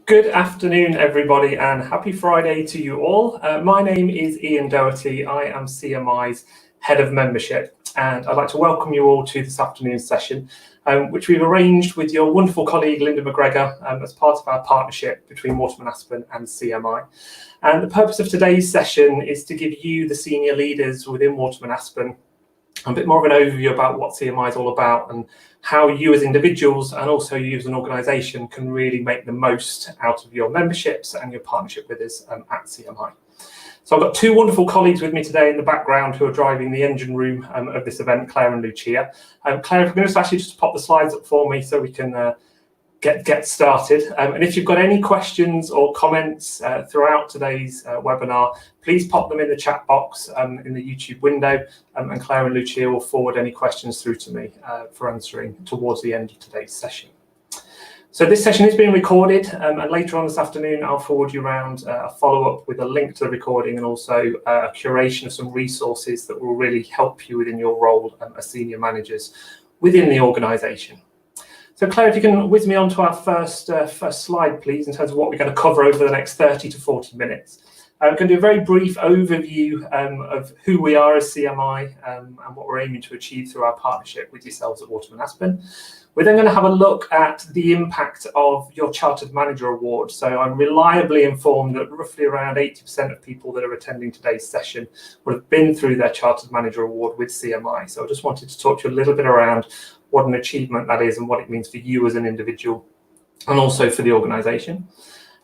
Good afternoon, everybody, and happy Friday to you all. My name is Ian Doherty. I am CMI's Head of Membership, and I'd like to welcome you all to this afternoon's session, which we've arranged with your wonderful colleague, Linda McGregor, as part of our partnership between Waterman, Aspen and CMI. And the purpose of today's session is to give you, the senior leaders within Waterman, Aspen, a bit more of an overview about what CMI is all about and how you as individuals and also you as an organisation can really make the most out of your memberships and your partnership with us at CMI. So I've got two wonderful colleagues with me today in the background who are driving the engine room of this event, Claire and Lucia. Claire, if I'm going to ask you just to pop the slides up for me so we can get started. And if you've got any questions or comments throughout today's webinar, please pop them in the chat box in the YouTube window, and Claire and Lucia will forward any questions through to me for answering towards the end of today's session. So this session is being recorded, and later on this afternoon I'll forward you around a follow-up with a link to the recording and also a curation of some resources that will really help you within your role as senior managers within the organisation. So Claire, if you can whiz me on to our first slide, please, in terms of what we're going to cover over the next 30 to 40 minutes. I'm going to do a very brief overview of who we are as CMI and what we're aiming to achieve through our partnership with yourselves at Waterman Aspen. We're then going to have a look at the impact of your Chartered Manager Award. So I'm reliably informed that roughly around 80% of people that are attending today's session will have been through their Chartered Manager Award with CMI. So I just wanted to talk to you a little bit around what an achievement that is and what it means for you as an individual and also for the organisation.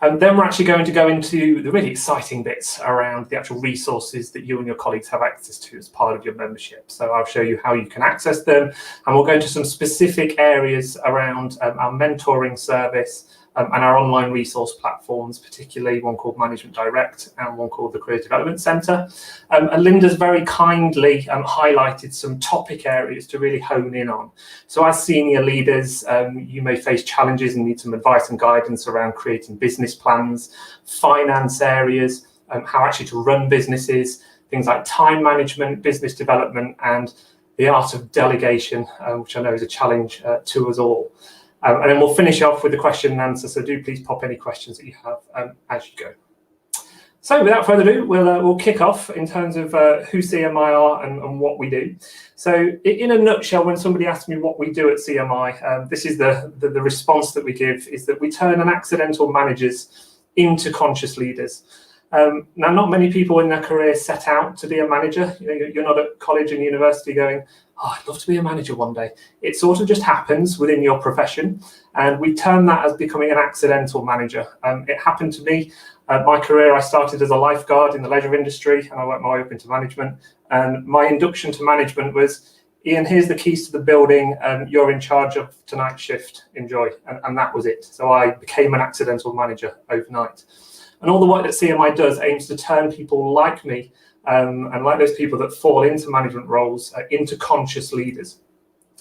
And then we're actually going to go into the really exciting bits around the actual resources that you and your colleagues have access to as part of your membership. So I'll show you how you can access them, and we'll go into some specific areas around our mentoring service and our online resource platforms, particularly one called Management Direct and one called the Career Development Centre. And Linda's very kindly highlighted some topic areas to really hone in on. So as senior leaders, you may face challenges and need some advice and guidance around creating business plans, finance areas, how actually to run businesses, things like time management, business development, and the art of delegation, which I know is a challenge to us all. And then we'll finish off with the question and answer, so do please pop any questions that you have as you go. So without further ado, we'll kick off in terms of who CMI are and what we do. So in a nutshell, when somebody asks me what we do at CMI, this is the response that we give, is that we turn an accidental managers into conscious leaders. Now, not many people in their career set out to be a manager. You know, you're not at college and university going, oh, I'd love to be a manager one day. It sort of just happens within your profession, and we term that as becoming an accidental manager. It happened to me. My career, I started as a lifeguard in the leisure industry, and I worked my way up into management. And my induction to management was, Ian, here's the keys to the building, and you're in charge of tonight's shift. Enjoy. And that was it. So I became an accidental manager overnight. And all the work that CMI does aims to turn people like me and like those people that fall into management roles into conscious leaders.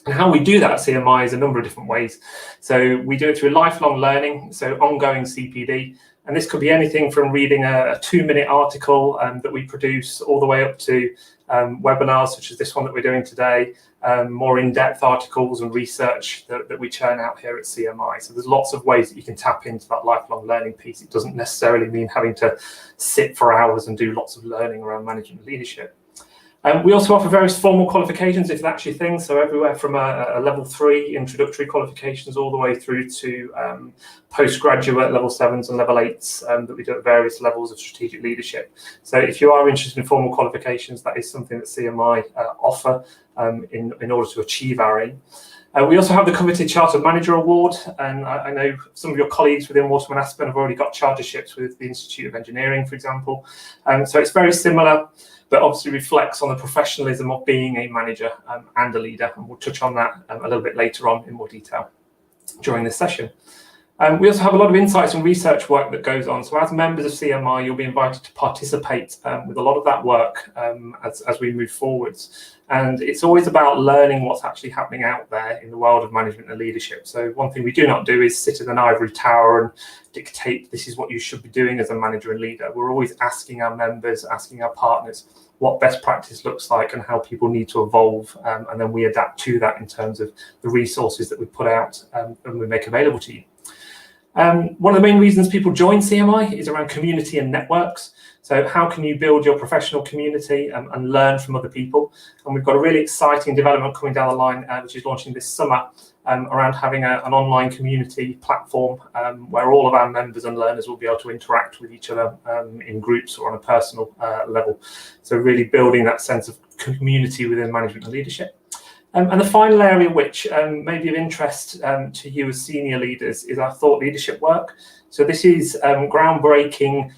And how we do that at CMI is a number of different ways. So we do it through lifelong learning, so ongoing CPD. And this could be anything from reading a 2-minute article that we produce all the way up to webinars such as this one that we're doing today, more in-depth articles and research that we churn out here at CMI. So there's lots of ways that you can tap into that lifelong learning piece. It doesn't necessarily mean having to sit for hours and do lots of learning around management and leadership. We also offer various formal qualifications, if that's your thing, so everywhere from a level 3 introductory qualifications all the way through to postgraduate level 7s and level 8s that we do at various levels of strategic leadership. So if you are interested in formal qualifications, that is something that CMI offer in order to achieve our aim. We also have the coveted Chartered Manager Award, and I know some of your colleagues within Waterman Aspen have already got charterships with the Institute of Engineering, for example. So it's very similar, but obviously reflects on the professionalism of being a manager and a leader. And we'll touch on that a little bit later on in more detail during this session. We also have a lot of insights and research work that goes on. So as members of CMI, you'll be invited to participate with a lot of that work as we move forwards. And it's always about learning what's actually happening out there in the world of management and leadership. So one thing we do not do is sit in an ivory tower and dictate this is what you should be doing as a manager and leader. We're always asking our members, asking our partners what best practice looks like and how people need to evolve. And then we adapt to that in terms of the resources that we put out and we make available to you. One of the main reasons people join CMI is around community and networks. So how can you build your professional community and learn from other people? And we've got a really exciting development coming down the line, which is launching this summer, around having an online community platform where all of our members and learners will be able to interact with each other in groups or on a personal level. So really building that sense of community within management and leadership. And the final area which may be of interest to you as senior leaders is our thought leadership work. So this is groundbreaking,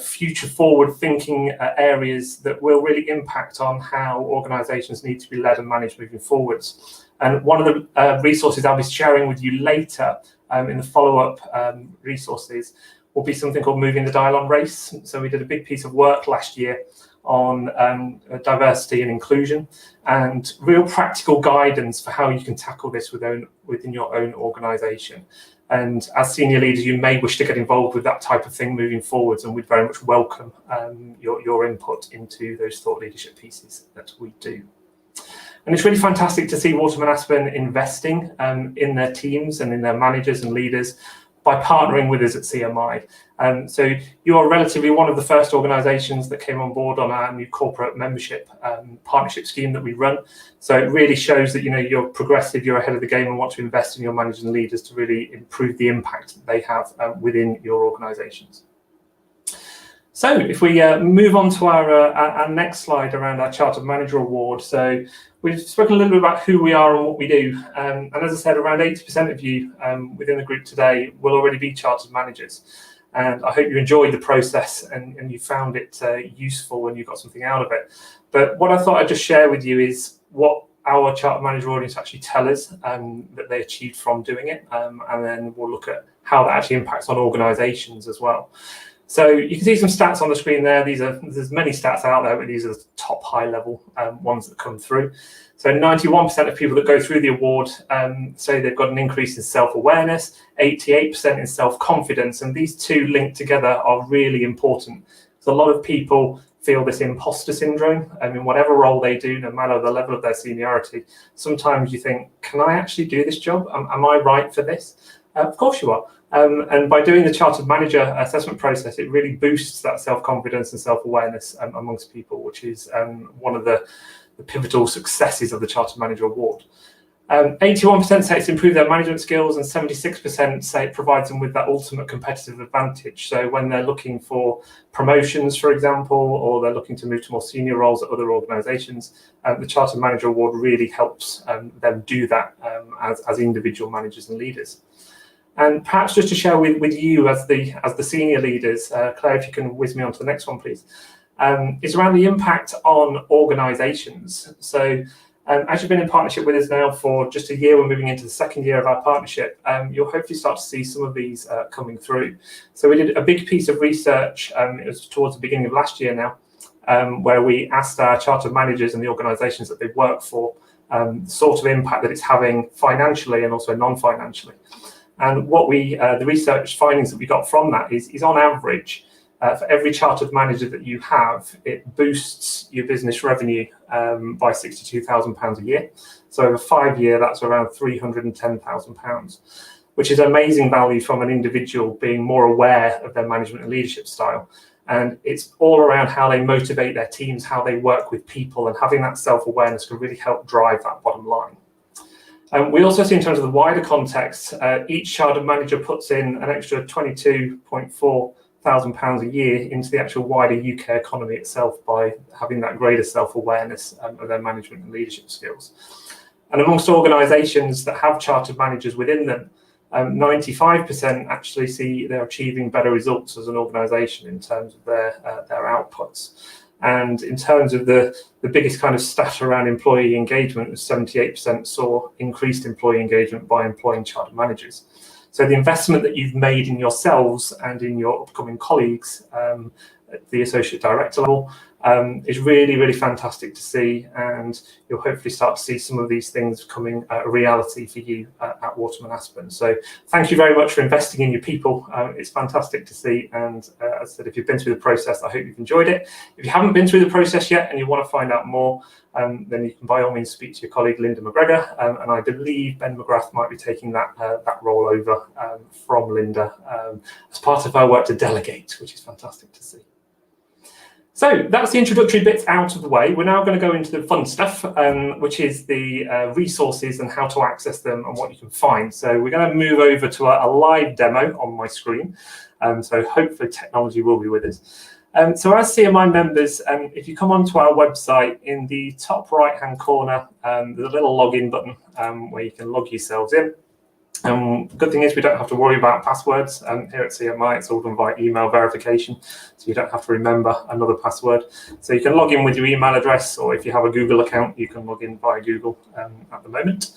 future forward thinking areas that will really impact on how organisations need to be led and managed moving forwards. And one of the resources I'll be sharing with you later in the follow-up resources will be something called Moving the Dial on Race. So we did a big piece of work last year on diversity and inclusion and real practical guidance for how you can tackle this within your own organisation. And as senior leaders, you may wish to get involved with that type of thing moving forwards, and we'd very much welcome your input into those thought leadership pieces that we do. And it's really fantastic to see Waterman Aspen investing in their teams and in their managers and leaders by partnering with us at CMI. So you are relatively one of the first organisations that came on board on our new corporate membership partnership scheme that we run. So it really shows that you're progressive, you're ahead of the game, and want to invest in your managers and leaders to really improve the impact that they have within your organisations. So if we move on to our next slide around our Chartered Manager Award. So we've spoken a little bit about who we are and what we do. And as I said, around 80% of you within the group today will already be Chartered Managers. And I hope you enjoyed the process and you found it useful and you got something out of it. But what I thought I'd just share with you is what our Chartered Manager audience actually tell us that they achieved from doing it. And then we'll look at how that actually impacts on organisations as well. So you can see some stats on the screen there. There's many stats out there, but these are the top high-level ones that come through. So 91% of people that go through the award say they've got an increase in self-awareness, 88% in self-confidence, and these two linked together are really important. So a lot of people feel this imposter syndrome. I mean, whatever role they do, no matter the level of their seniority, sometimes you think, can I actually do this job? Am I right for this? Of course you are. And by doing the Chartered Manager assessment process, it really boosts that self-confidence and self-awareness amongst people, which is one of the pivotal successes of the Chartered Manager Award. 81% say it's improved their management skills, and 76% say it provides them with that ultimate competitive advantage. So when they're looking for promotions, for example, or they're looking to move to more senior roles at other organisations, the Chartered Manager Award really helps them do that as individual managers and leaders. And perhaps just to share with you as the senior leaders, Claire, if you can whiz me on to the next one, please. It's around the impact on organisations. So as you've been in partnership with us now for just a year, we're moving into the second year of our partnership, you'll hopefully start to see some of these coming through. So we did a big piece of research, it was towards the beginning of last year now, where we asked our chartered managers and the organisations that they work for, sort of impact that it's having financially and also non-financially. And what the research findings that we got from that is on average, for every chartered manager that you have, it boosts your business revenue by £62,000 a year. So over 5 years, that's around £310,000, which is amazing value from an individual being more aware of their management and leadership style. And it's all around how they motivate their teams, how they work with people, and having that self-awareness can really help drive that bottom line. We also see in terms of the wider context, each chartered manager puts in an extra £22,400 a year into the actual wider UK economy itself by having that greater self-awareness of their management and leadership skills. And amongst organisations that have chartered managers within them, 95% actually see they're achieving better results as an organisation in terms of their outputs. And in terms of the biggest kind of stat around employee engagement, 78% saw increased employee engagement by employing chartered managers. So the investment that you've made in yourselves and in your upcoming colleagues at the associate director level, is really, really fantastic to see, and you'll hopefully start to see some of these things coming a reality for you at Waterman Aspen. So thank you very much for investing in your people. It's fantastic to see, and as I said, if you've been through the process, I hope you've enjoyed it. If you haven't been through the process yet and you want to find out more, then you can by all means speak to your colleague Linda McGregor, and I believe Ben McGrath might be taking that role over from Linda as part of her work to delegate, which is fantastic to see. So that's the introductory bits out of the way. We're now going to go into the fun stuff, which is the resources and how to access them and what you can find. So we're going to move over to a live demo on my screen. So hopefully technology will be with us. So as CMI members, if you come onto our website, in the top right-hand corner, there's a little login button where you can log yourselves in. The good thing is we don't have to worry about passwords here at CMI. It's all done by email verification, so you don't have to remember another password. So you can log in with your email address, or if you have a Google account, you can log in via Google at the moment.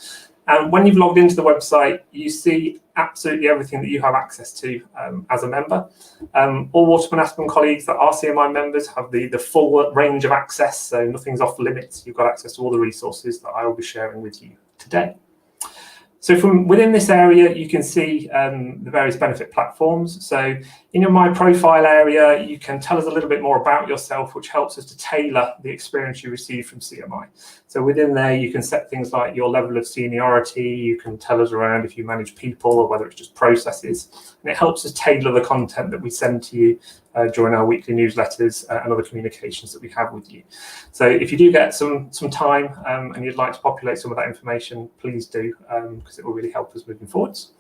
And when you've logged into the website, you see absolutely everything that you have access to as a member. All Waterman Aspen colleagues that are CMI members have the full range of access, so nothing's off limits. You've got access to all the resources that I will be sharing with you today. So from within this area, you can see the various benefit platforms. So in your My Profile area, you can tell us a little bit more about yourself, which helps us to tailor the experience you receive from CMI. So within there, you can set things like your level of seniority. You can tell us around if you manage people or whether it's just processes. And it helps us tailor the content that we send to you during our weekly newsletters and other communications that we have with you. So if you do get some time and you'd like to populate some of that information, please do, because it will really help us moving forwards.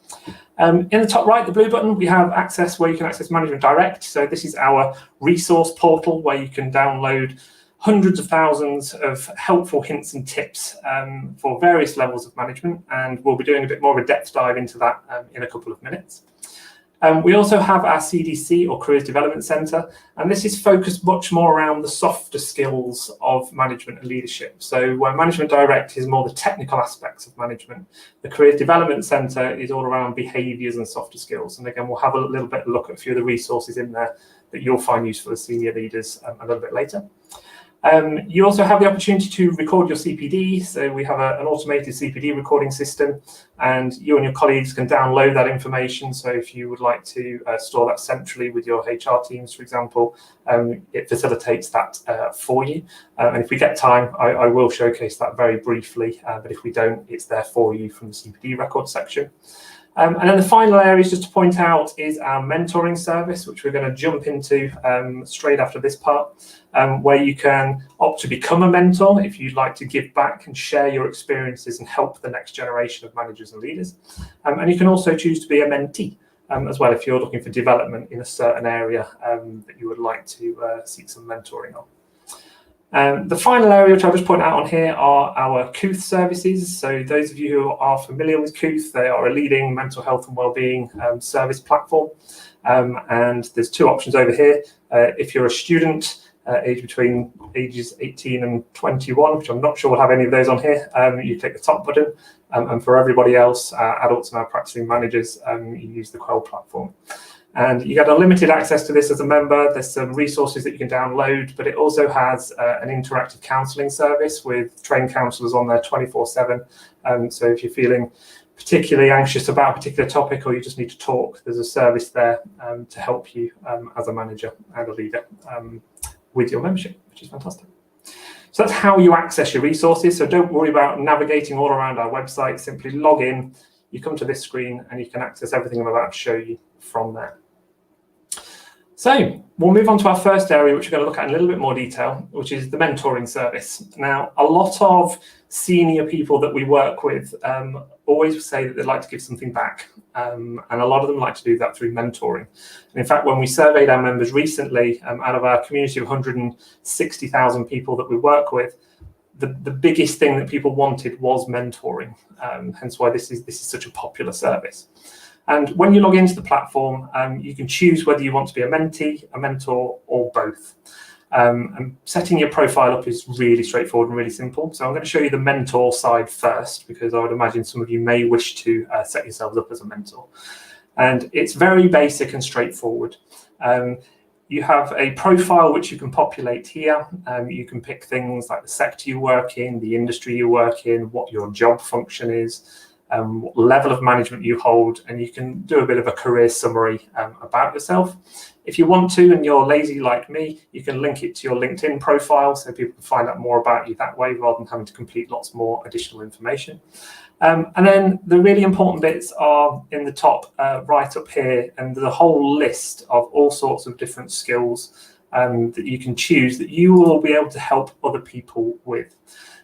In the top right, the blue button, we have access where you can access Management Direct. So this is our resource portal where you can download hundreds of thousands of helpful hints and tips for various levels of management, and we'll be doing a bit more of a depth dive into that in a couple of minutes. We also have our CDC, or Careers Development Centre, and this is focused much more around the softer skills of management and leadership. So where Management Direct is more the technical aspects of management, the Careers Development Centre is all around behaviours and softer skills. And again, we'll have a little bit of a look at a few of the resources in there that you'll find useful as senior leaders a little bit later. You also have the opportunity to record your CPD. So we have an automated CPD recording system, and you and your colleagues can download that information. So if you would like to store that centrally with your HR teams, for example, it facilitates that for you. And if we get time, I will showcase that very briefly, but if we don't, it's there for you from the CPD record section. And then the final area, just to point out, is our mentoring service, which we're going to jump into straight after this part, where you can opt to become a mentor if you'd like to give back and share your experiences and help the next generation of managers and leaders. And you can also choose to be a mentee as well if you're looking for development in a certain area that you would like to seek some mentoring on. The final area which I'll just point out on here are our COOth services. So those of you who are familiar with COOth, they are a leading mental health and wellbeing service platform. And there's two options over here. If you're a student, aged between ages 18 and 21, which I'm not sure we'll have any of those on here, you click the top button. And for everybody else, adults and our practicing managers, you use the Quell platform. And you get unlimited access to this as a member. There's some resources that you can download, but it also has an interactive counselling service with trained counsellors on there 24/7. So if you're feeling particularly anxious about a particular topic or you just need to talk, there's a service there to help you as a manager and a leader with your membership, which is fantastic. So that's how you access your resources. So don't worry about navigating all around our website. Simply log in, you come to this screen, and you can access everything I'm about to show you from there. So we'll move on to our first area, which we're going to look at in a little bit more detail, which is the mentoring service. Now, a lot of senior people that we work with always say that they'd like to give something back. And a lot of them like to do that through mentoring. And in fact, when we surveyed our members recently, out of our community of 160,000 people that we work with, the biggest thing that people wanted was mentoring. Hence why this is such a popular service. And when you log into the platform, you can choose whether you want to be a mentee, a mentor, or both. And setting your profile up is really straightforward and really simple. So I'm going to show you the mentor side first, because I would imagine some of you may wish to set yourselves up as a mentor. And it's very basic and straightforward. You have a profile which you can populate here. You can pick things like the sector you work in, the industry you work in, what your job function is, what level of management you hold, and you can do a bit of a career summary about yourself. If you want to, and you're lazy like me, you can link it to your LinkedIn profile so people can find out more about you that way rather than having to complete lots more additional information. And then the really important bits are in the top right up here, and there's a whole list of all sorts of different skills that you can choose that you will be able to help other people with.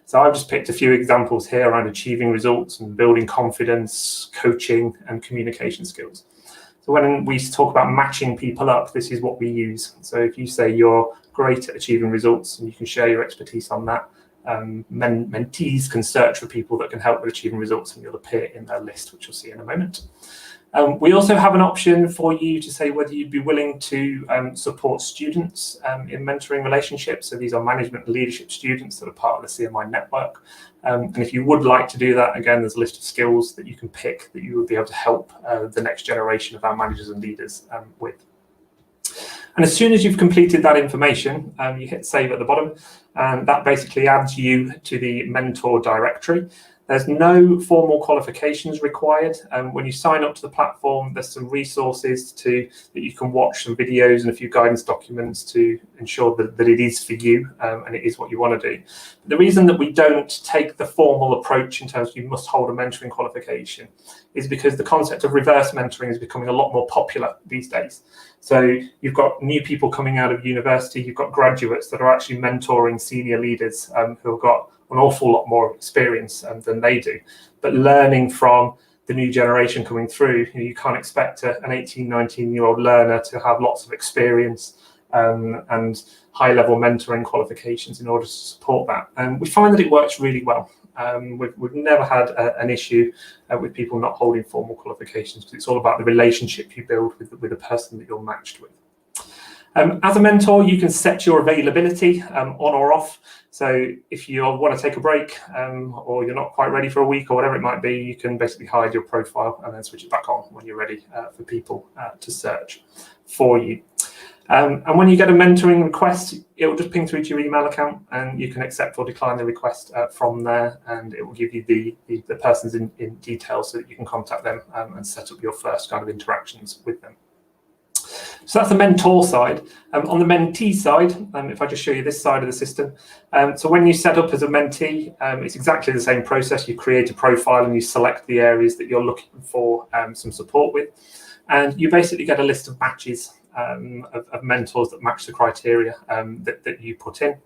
So I've just picked a few examples here around achieving results and building confidence, coaching, and communication skills. So when we talk about matching people up, this is what we use. So if you say you're great at achieving results and you can share your expertise on that, mentees can search for people that can help with achieving results, and you'll appear in their list, which you'll see in a moment. We also have an option for you to say whether you'd be willing to support students in mentoring relationships. So these are management and leadership students that are part of the CMI network. And if you would like to do that, again, there's a list of skills that you can pick that you would be able to help the next generation of our managers and leaders with. And as soon as you've completed that information, you hit save at the bottom, and that basically adds you to the mentor directory. There's no formal qualifications required. When you sign up to the platform, there's some resources that you can watch, some videos and a few guidance documents to ensure that it is for you and it is what you want to do. The reason that we don't take the formal approach in terms of you must hold a mentoring qualification is because the concept of reverse mentoring is becoming a lot more popular these days. So you've got new people coming out of university, you've got graduates that are actually mentoring senior leaders who have got an awful lot more experience than they do. But learning from the new generation coming through, you can't expect an 18, 19-year-old learner to have lots of experience and high-level mentoring qualifications in order to support that. And we find that it works really well. We've never had an issue with people not holding formal qualifications, because it's all about the relationship you build with the person that you're matched with. As a mentor, you can set your availability on or off. So if you want to take a break or you're not quite ready for a week or whatever it might be, you can basically hide your profile and then switch it back on when you're ready for people to search for you. And when you get a mentoring request, it will just ping through to your email account, and you can accept or decline the request from there, and it will give you the person's in details so that you can contact them and set up your first kind of interactions with them. So that's the mentor side. On the mentee side, if I just show you this side of the system, so when you set up as a mentee, it's exactly the same process. You create a profile and you select the areas that you're looking for some support with, and you basically get a list of matches of mentors that match the criteria that you put in.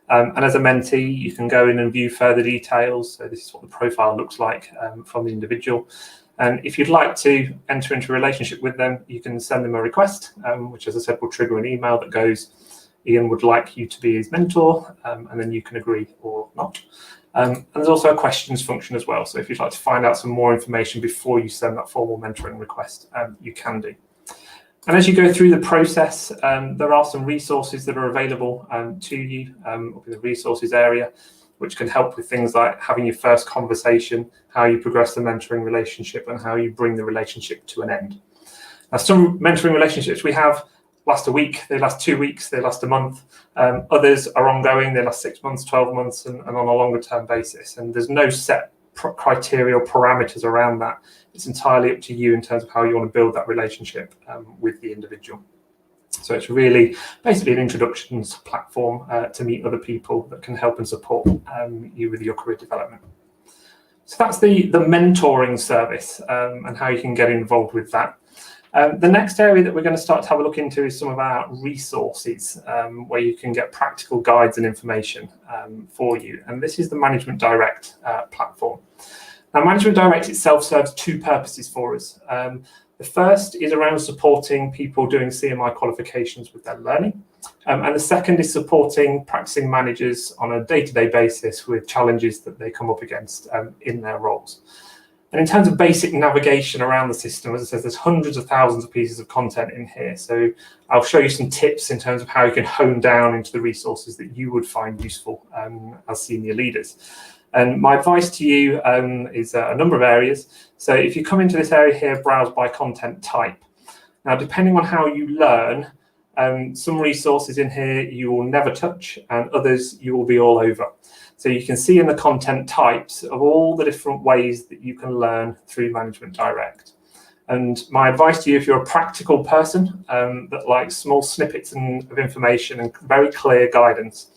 And as a mentee, you can go in and view further details. So this is what the profile looks like from the individual. And if you'd like to enter into a relationship with them, you can send them a request, which, as I said, will trigger an email that goes, Ian would like you to be his mentor, and then you can agree or not. And there's also a questions function as well. So if you'd like to find out some more information before you send that formal mentoring request, you can do. And as you go through the process, there are some resources that are available to you in the resources area, which can help with things like having your first conversation, how you progress the mentoring relationship, and how you bring the relationship to an end. Now, some mentoring relationships we have last a week, they last 2 weeks, they last a month. Others are ongoing, they last 6 months, 12 months, and on a longer term basis. And there's no set criteria or parameters around that. It's entirely up to you in terms of how you want to build that relationship with the individual. So it's really basically an introductions platform to meet other people that can help and support you with your career development. So that's the mentoring service and how you can get involved with that. The next area that we're going to start to have a look into is some of our resources where you can get practical guides and information for you. And this is the Management Direct platform. Now, Management Direct itself serves two purposes for us. The first is around supporting people doing CMI qualifications with their learning. And the second is supporting practicing managers on a day-to-day basis with challenges that they come up against in their roles. And in terms of basic navigation around the system, as I said, there's hundreds of thousands of pieces of content in here. So I'll show you some tips in terms of how you can hone down into the resources that you would find useful as senior leaders. And my advice to you is a number of areas. So if you come into this area here, browse by content type. Now, depending on how you learn, Some resources in here you will never touch, and others you will be all over. So you can see in the content types of all the different ways that you can learn through Management Direct. And my advice to you, if you're a practical person that likes small snippets of information and very clear guidance,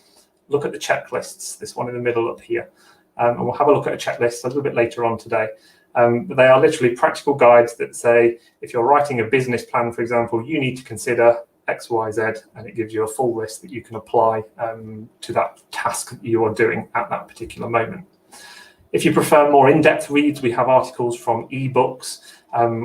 look at the checklists, this one in the middle up here. And we'll have a look at a checklist a little bit later on today. But they are literally practical guides that say, if you're writing a business plan, for example, you need to consider X, Y, Z, and it gives you a full list that you can apply to that task that you are doing at that particular moment. If you prefer more in-depth reads, we have articles from ebooks.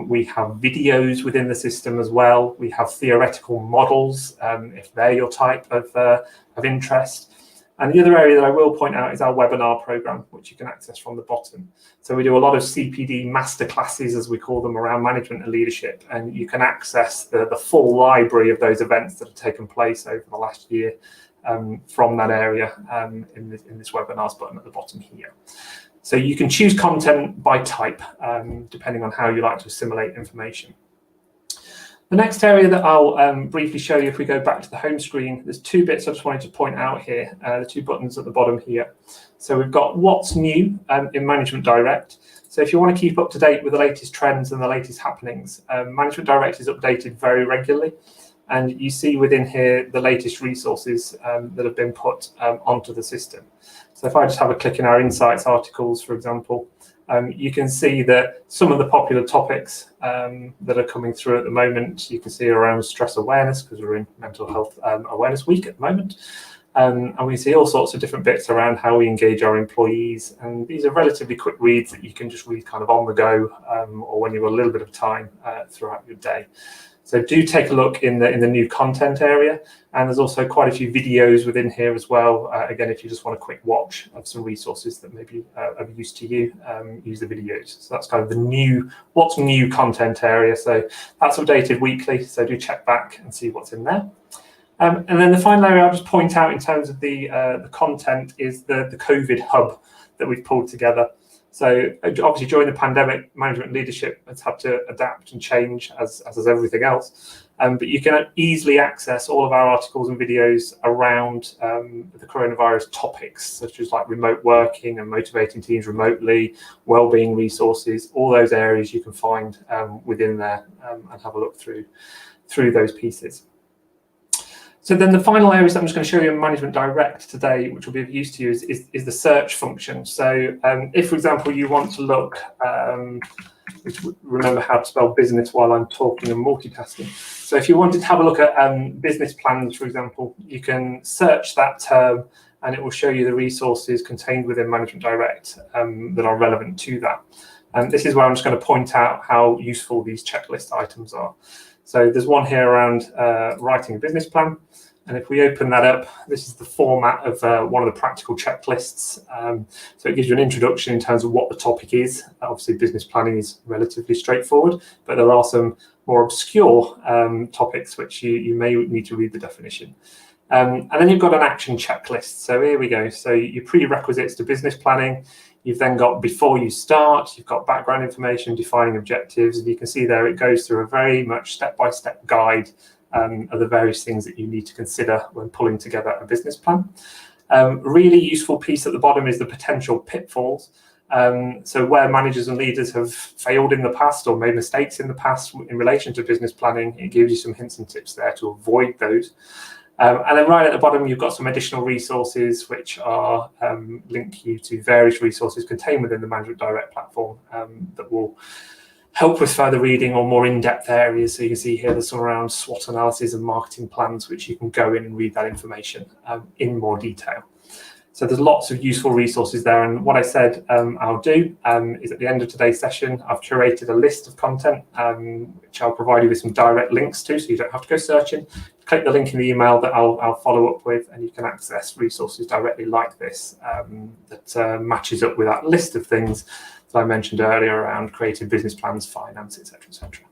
We have videos within the system as well. We have theoretical models, if they're your type of interest. And the other area that I will point out is our webinar program, which you can access from the bottom. So we do a lot of CPD masterclasses, as we call them, around management and leadership, and you can access the full library of those events that have taken place over the last year from that area in this webinars button at the bottom here. So you can choose content by type, depending on how you like to assimilate information. The next area that I'll briefly show you, if we go back to the home screen, there's two bits I just wanted to point out here, the two buttons at the bottom here. So we've got what's new in Management Direct. So if you want to keep up to date with the latest trends and the latest happenings, Management Direct is updated very regularly. And you see within here the latest resources that have been put onto the system. So if I just have a click in our Insights articles, for example, you can see that some of the popular topics that are coming through at the moment, you can see around stress awareness, because we're in Mental Health Awareness Week at the moment. And we see all sorts of different bits around how we engage our employees. And these are relatively quick reads that you can just read kind of on the go or when you've got a little bit of time throughout your day. So do take a look in the new content area, and there's also quite a few videos within here as well. Again, if you just want a quick watch of some resources that maybe are of use to you, use the videos. So that's kind of the new, what's new content area. So that's updated weekly, so do check back and see what's in there. And then the final area I'll just point out in terms of the content is the COVID hub that we've pulled together. So obviously during the pandemic, management leadership has had to adapt and change as has everything else. But you can easily access all of our articles and videos around the coronavirus topics, such as like remote working and motivating teams remotely, wellbeing resources, all those areas you can find within there and have a look through those pieces. So then the final areas that I'm just going to show you in Management Direct today, which will be of use to you, is the search function. So if, for example, you want to look, remember how to spell business while I'm talking and multitasking. So if you wanted to have a look at business plans, for example, you can search that term and it will show you the resources contained within Management Direct that are relevant to that. And this is where I'm just going to point out how useful these checklist items are. So there's one here around writing a business plan. And if we open that up, this is the format of one of the practical checklists. So it gives you an introduction in terms of what the topic is. Obviously, business planning is relatively straightforward, but there are some more obscure topics which you may need to read the definition. And then you've got an action checklist. So here we go. So your prerequisites to business planning. You've then got before you start, you've got background information, defining objectives. And you can see there it goes through a very much step-by-step guide of the various things that you need to consider when pulling together a business plan. Really useful piece at the bottom is the potential pitfalls. So where managers and leaders have failed in the past or made mistakes in the past in relation to business planning, it gives you some hints and tips there to avoid those. And then right at the bottom, you've got some additional resources which are link you to various resources contained within the Management Direct platform that will help with further reading or more in-depth areas. So you can see here there's some around SWOT analysis and marketing plans, which you can go in and read that information in more detail. So there's lots of useful resources there. And what I said I'll do is at the end of today's session, I've curated a list of content, which I'll provide you with some direct links to, so you don't have to go searching. Click the link in the email that I'll follow up with, and you can access resources directly like this that matches up with that list of things that I mentioned earlier around creating business plans, finance, etc., etc.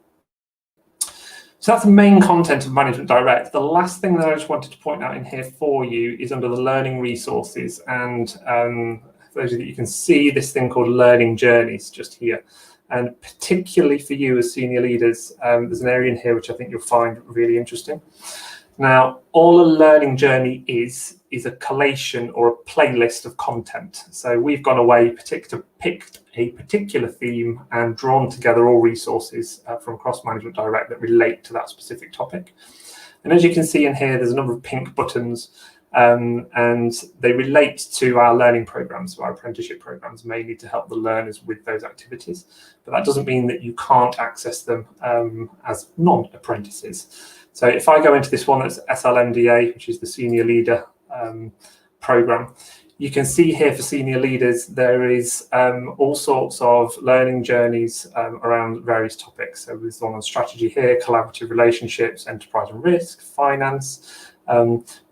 So that's the main content of Management Direct. The last thing that I just wanted to point out in here for you is under the learning resources. And for those of you, you can see this thing called learning journeys just here. And particularly for you as senior leaders, there's an area in here which I think you'll find really interesting. Now, all a learning journey is a collation or a playlist of content. So we've gone away, picked a particular theme and drawn together all resources from across Management Direct that relate to that specific topic. And as you can see in here, there's a number of pink buttons, and they relate to our learning programs, our apprenticeship programs, mainly to help the learners with those activities. But that doesn't mean that you can't access them as non-apprentices. So if I go into this one that's SLMDA, which is the Senior Leader program, you can see here for senior leaders, there is all sorts of learning journeys around various topics. So there's one on strategy here, collaborative relationships, enterprise and risk, finance.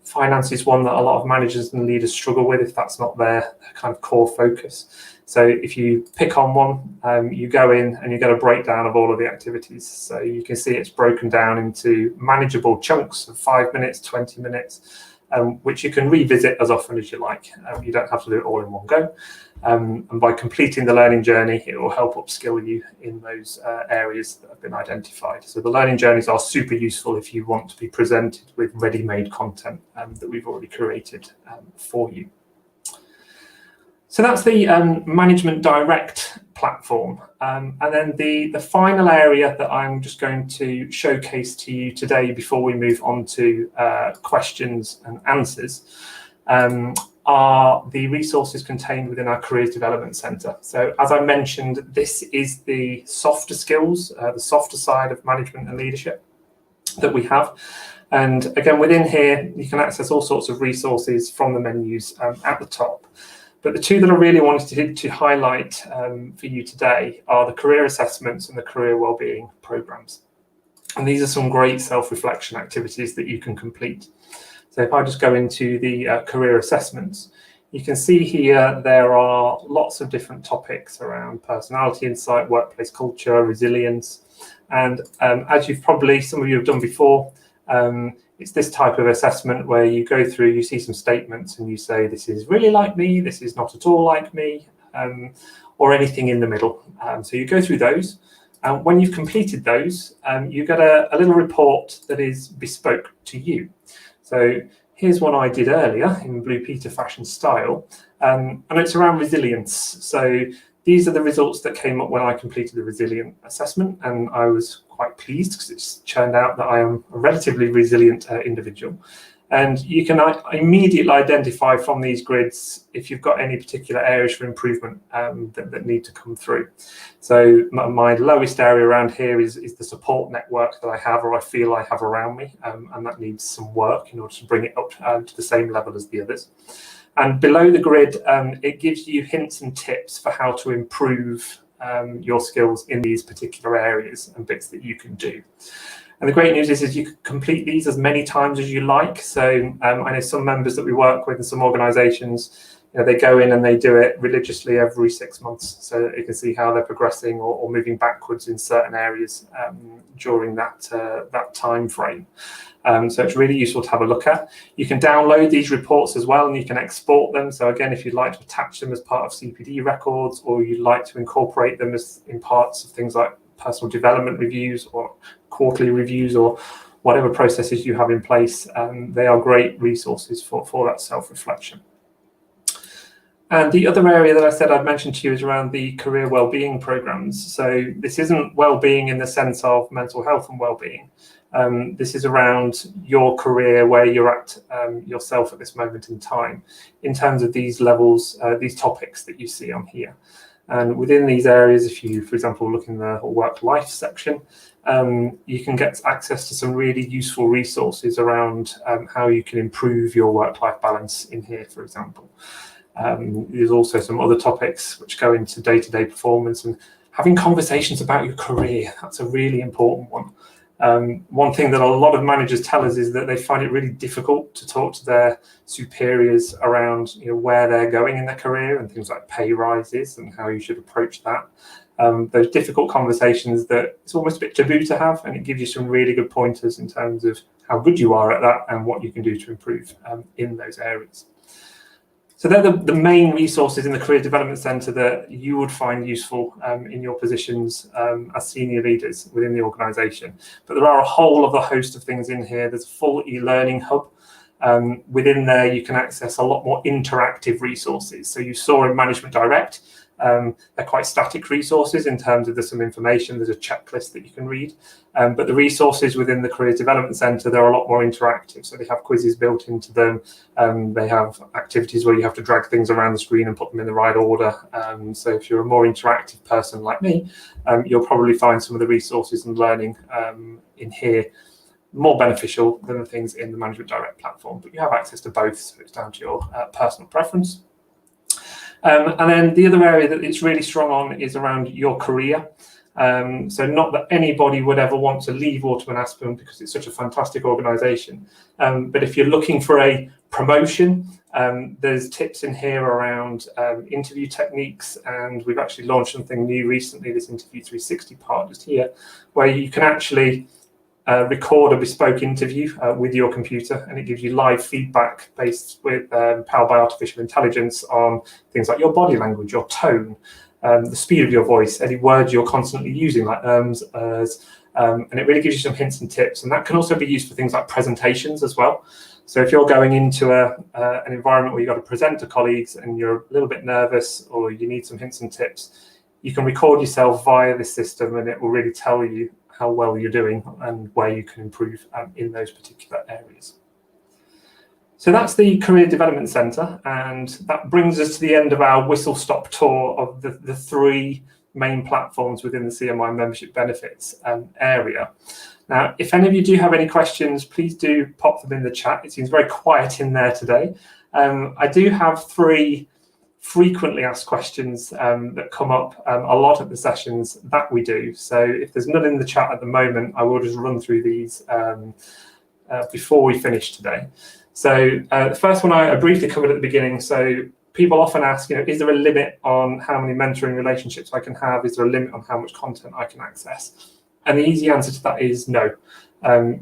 Finance is one that a lot of managers and leaders struggle with if that's not their kind of core focus. So if you pick on one, you go in and you get a breakdown of all of the activities. So you can see it's broken down into manageable chunks of 5 minutes, 20 minutes, which you can revisit as often as you like. You don't have to do it all in one go. And by completing the learning journey, it will help upskill you in those areas that have been identified. So the learning journeys are super useful if you want to be presented with ready-made content that we've already created for you. So that's the Management Direct platform. And then the final area that I'm just going to showcase to you today before we move on to questions and answers are the resources contained within our Careers Development Centre. So as I mentioned, this is the softer skills, the softer side of management and leadership that we have. And again, within here, you can access all sorts of resources from the menus at the top. But the two that I really wanted to highlight for you today are the career assessments and the career wellbeing programs. And these are some great self-reflection activities that you can complete. So if I just go into the career assessments, you can see here there are lots of different topics around personality insight, workplace culture, resilience. And as some of you have done before, it's this type of assessment where you go through, you see some statements and you say, this is really like me, this is not at all like me, or anything in the middle. So you go through those. And when you've completed those, you get a little report that is bespoke to you. So here's one I did earlier in Blue Peter fashion style, and it's around resilience. So these are the results that came up when I completed the resilient assessment, and I was quite pleased because it's turned out that I am a relatively resilient individual. And you can immediately identify from these grids if you've got any particular areas for improvement that need to come through. So my lowest area around here is the support network that I have, or I feel I have around me, and that needs some work in order to bring it up to the same level as the others. And below the grid, it gives you hints and tips for how to improve your skills in these particular areas and bits that you can do. And the great news is you can complete these as many times as you like. So I know some members that we work with in some organisations, they go in and they do it religiously every 6 months, so that you can see how they're progressing or moving backwards in certain areas during that time frame. So it's really useful to have a look at. You can download these reports as well, and you can export them. So again, if you'd like to attach them as part of CPD records, or you'd like to incorporate them as in parts of things like personal development reviews or quarterly reviews or whatever processes you have in place, they are great resources for that self-reflection. And the other area that I said I'd mention to you is around the career wellbeing programs. So this isn't wellbeing in the sense of mental health and wellbeing. This is around your career, where you're at yourself at this moment in time, in terms of these levels, these topics that you see on here. And within these areas, if you, for example, look in the work-life section, you can get access to some really useful resources around how you can improve your work-life balance in here, for example. There's also some other topics which go into day-to-day performance and having conversations about your career. That's a really important one. One thing that a lot of managers tell us is that they find it really difficult to talk to their superiors around where they're going in their career and things like pay rises and how you should approach that. Those difficult conversations that it's almost a bit taboo to have, and it gives you some really good pointers in terms of how good you are at that and what you can do to improve in those areas. So they're the main resources in the Career Development Centre that you would find useful in your positions as senior leaders within the organisation. But there are a whole other host of things in here. There's a full e-learning hub. Within there, you can access a lot more interactive resources. So you saw in Management Direct, they're quite static resources in terms of there's some information, there's a checklist that you can read. But the resources within the Careers Development Centre, they're a lot more interactive. So they have quizzes built into them. They have activities where you have to drag things around the screen and put them in the right order. So if you're a more interactive person like me, you'll probably find some of the resources and learning in here more beneficial than the things in the Management Direct platform. But you have access to both, so it's down to your personal preference. And then the other area that it's really strong on is around your career. So not that anybody would ever want to leave Waterman Aspen because it's such a fantastic organisation. But if you're looking for a promotion, there's tips in here around interview techniques, and we've actually launched something new recently, this Interview 360 part just here, where you can actually record a bespoke interview with your computer, and it gives you live feedback based with powered by artificial intelligence on things like your body language, your tone, the speed of your voice, any words you're constantly using like ums, and it really gives you some hints and tips. And that can also be used for things like presentations as well. So if you're going into an environment where you've got to present to colleagues and you're a little bit nervous or you need some hints and tips, you can record yourself via this system, and it will really tell you how well you're doing and where you can improve in those particular areas. So that's the Career Development Centre, and that brings us to the end of our whistle-stop tour of the three main platforms within the CMI membership benefits area. Now, if any of you do have any questions, please do pop them in the chat. It seems very quiet in there today. I do have three frequently asked questions that come up a lot at the sessions that we do. So if there's none in the chat at the moment, I will just run through these before we finish today. So the first one I briefly covered at the beginning. So people often ask, is there a limit on how many mentoring relationships I can have? Is there a limit on how much content I can access? And the easy answer to that is no.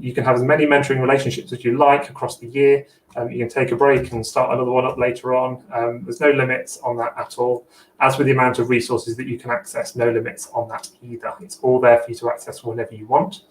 You can have as many mentoring relationships as you like across the year. You can take a break and start another one up later on. There's no limits on that at all. As with the amount of resources that you can access, no limits on that either. It's all there for you to access whenever you want.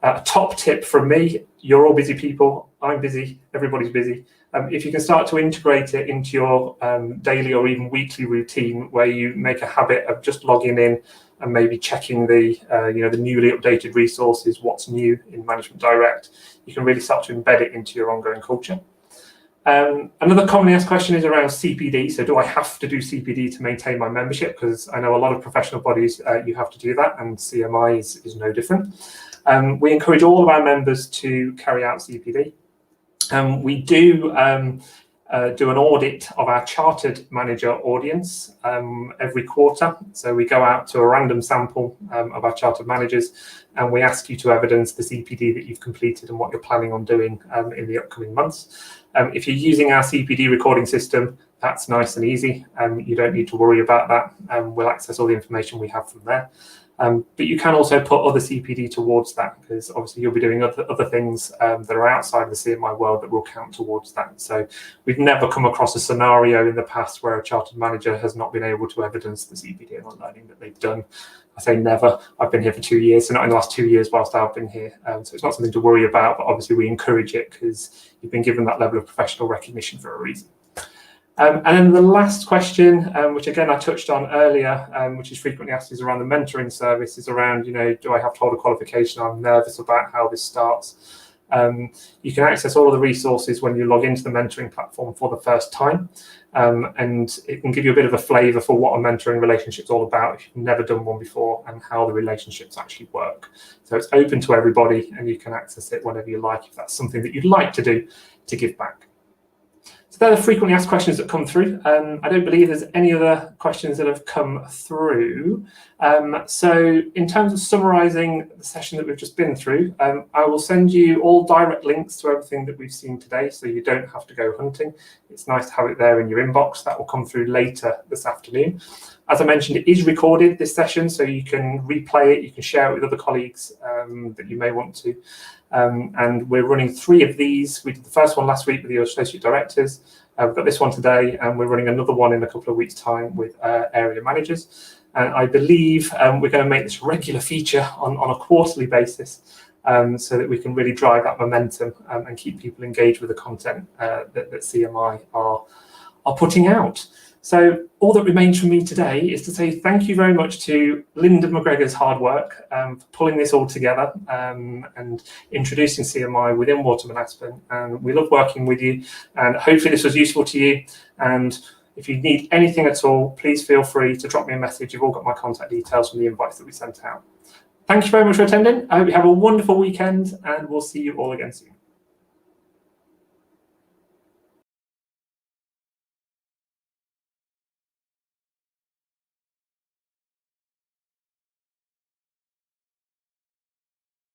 A top tip from me, you're all busy people, I'm busy, everybody's busy. If you can start to integrate it into your daily or even weekly routine, where you make a habit of just logging in and maybe checking the the newly updated resources, what's new in Management Direct, you can really start to embed it into your ongoing culture. Another commonly asked question is around CPD. So do I have to do CPD to maintain my membership? Because I know a lot of professional bodies, you have to do that, and CMI is no different. We encourage all of our members to carry out CPD. We do do an audit of our chartered manager audience every quarter. So we go out to a random sample of our chartered managers, and we ask you to evidence the CPD that you've completed and what you're planning on doing in the upcoming months. If you're using our CPD recording system, that's nice and easy. You don't need to worry about that. We'll access all the information we have from there. But you can also put other CPD towards that, because obviously you'll be doing other things that are outside the CMI world that will count towards that. So we've never come across a scenario in the past where a chartered manager has not been able to evidence the CPD and the learning that they've done. I say never. I've been here for 2 years, so not in the last 2 years whilst I've been here. So it's not something to worry about, but obviously we encourage it because you've been given that level of professional recognition for a reason. And then the last question, which again I touched on earlier, which is frequently asked, is around the mentoring service, is around, do I have to hold a qualification? I'm nervous about how this starts. You can access all of the resources when you log into the mentoring platform for the first time, and it can give you a bit of a flavour for what a mentoring relationship is all about if you've never done one before, and how the relationships actually work. So it's open to everybody, and you can access it whenever you like if that's something that you'd like to do to give back. So they're the frequently asked questions that come through. I don't believe there's any other questions that have come through. So in terms of summarising the session that we've just been through, I will send you all direct links to everything that we've seen today, so you don't have to go hunting. It's nice to have it there in your inbox. That will come through later this afternoon. As I mentioned, it is recorded, this session, so you can replay it, you can share it with other colleagues that you may want to. And we're running 3 of these. We did the first one last week with the associate directors. We've got this one today, and we're running another one in a couple of weeks' time with area managers. And I believe we're going to make this a regular feature on a quarterly basis, so that we can really drive that momentum and keep people engaged with the content that CMI are putting out. So all that remains for me today is to say thank you very much to Linda McGregor's hard work for pulling this all together and introducing CMI within Waterman Aspen. And we love working with you, and hopefully this was useful to you. And if you need anything at all, please feel free to drop me a message. You've all got my contact details from the invites that we sent out. Thank you very much for attending. I hope you have a wonderful weekend, and we'll see you all again soon.